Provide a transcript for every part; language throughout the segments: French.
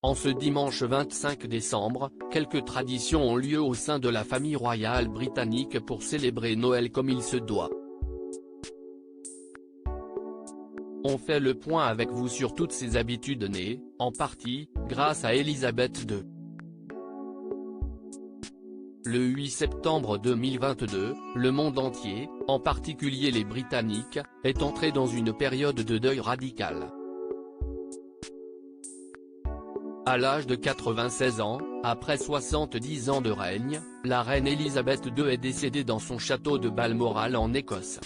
En ce dimanche 25 décembre, quelques traditions ont lieu au sein de la famille royale britannique pour célébrer Noël comme il se doit. On fait le point avec vous sur toutes ces habitudes nées, en partie, grâce à Elisabeth II. Le 8 septembre 2022, le monde entier, en particulier les Britanniques, est entré dans une période de deuil radical. À l'âge de 96 ans, après 70 ans de règne, la reine Elisabeth II est décédée dans son château de Balmoral en Écosse.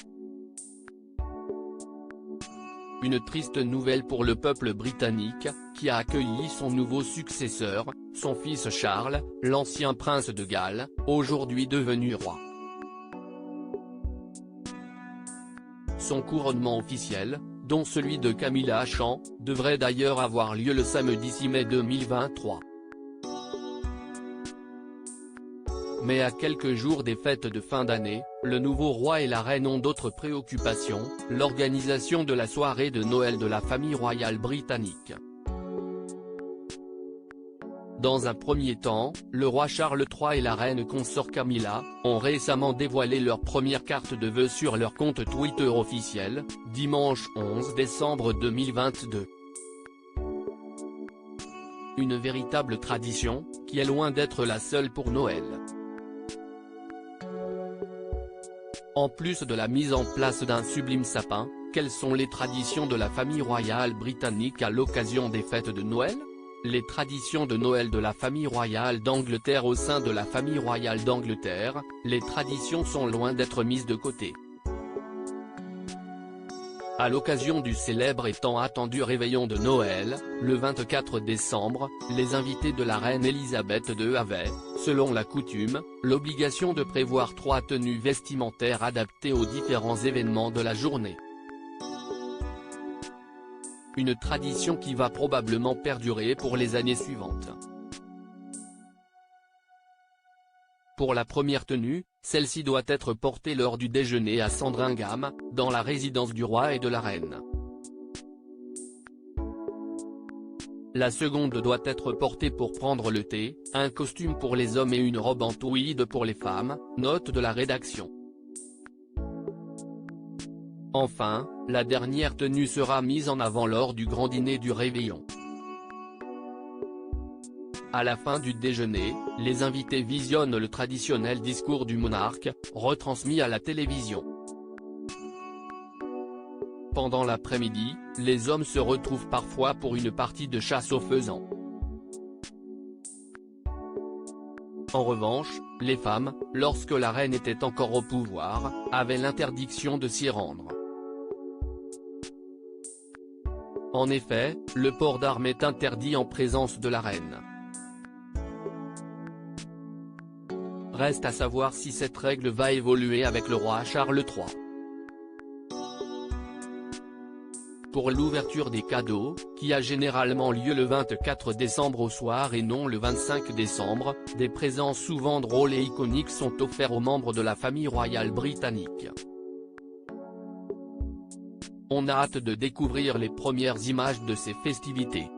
Une triste nouvelle pour le peuple britannique, qui a accueilli son nouveau successeur, son fils Charles, l'ancien prince de Galles, aujourd'hui devenu roi. Son couronnement officiel, dont celui de Camilla Champ, devrait d'ailleurs avoir lieu le samedi 6 mai 2023. Mais à quelques jours des fêtes de fin d'année, le nouveau roi et la reine ont d'autres préoccupations, l'organisation de la soirée de Noël de la famille royale britannique. Dans un premier temps, le roi Charles III et la reine consort Camilla, ont récemment dévoilé leur première carte de vœux sur leur compte Twitter officiel, dimanche 11 décembre 2022. Une véritable tradition, qui est loin d'être la seule pour Noël. En plus de la mise en place d'un sublime sapin, quelles sont les traditions de la famille royale britannique à l'occasion des fêtes de Noël ? Les traditions de Noël de la famille royale d'Angleterre. Au sein de la famille royale d'Angleterre, les traditions sont loin d'être mises de côté. À l'occasion du célèbre et tant attendu réveillon de Noël, le 24 décembre, les invités de la reine Elisabeth II avaient, selon la coutume, l'obligation de prévoir 3 tenues vestimentaires adaptées aux différents événements de la journée. Une tradition qui va probablement perdurer pour les années suivantes. Pour la première tenue, celle-ci doit être portée lors du déjeuner à Sandringham, dans la résidence du roi et de la reine. La seconde doit être portée pour prendre le thé, un costume pour les hommes et une robe en tweed pour les femmes, note de la rédaction. Enfin, la dernière tenue sera mise en avant lors du grand dîner du réveillon. À la fin du déjeuner, les invités visionnent le traditionnel discours du monarque, retransmis à la télévision. Pendant l'après-midi, les hommes se retrouvent parfois pour une partie de chasse aux faisans. En revanche, les femmes, lorsque la reine était encore au pouvoir, avaient l'interdiction de s'y rendre. En effet, le port d'armes est interdit en présence de la reine. Reste à savoir si cette règle va évoluer avec le roi Charles III. Pour l'ouverture des cadeaux, qui a généralement lieu le 24 décembre au soir et non le 25 décembre, des présents souvent drôles et iconiques sont offerts aux membres de la famille royale britannique. On a hâte de découvrir les premières images de ces festivités.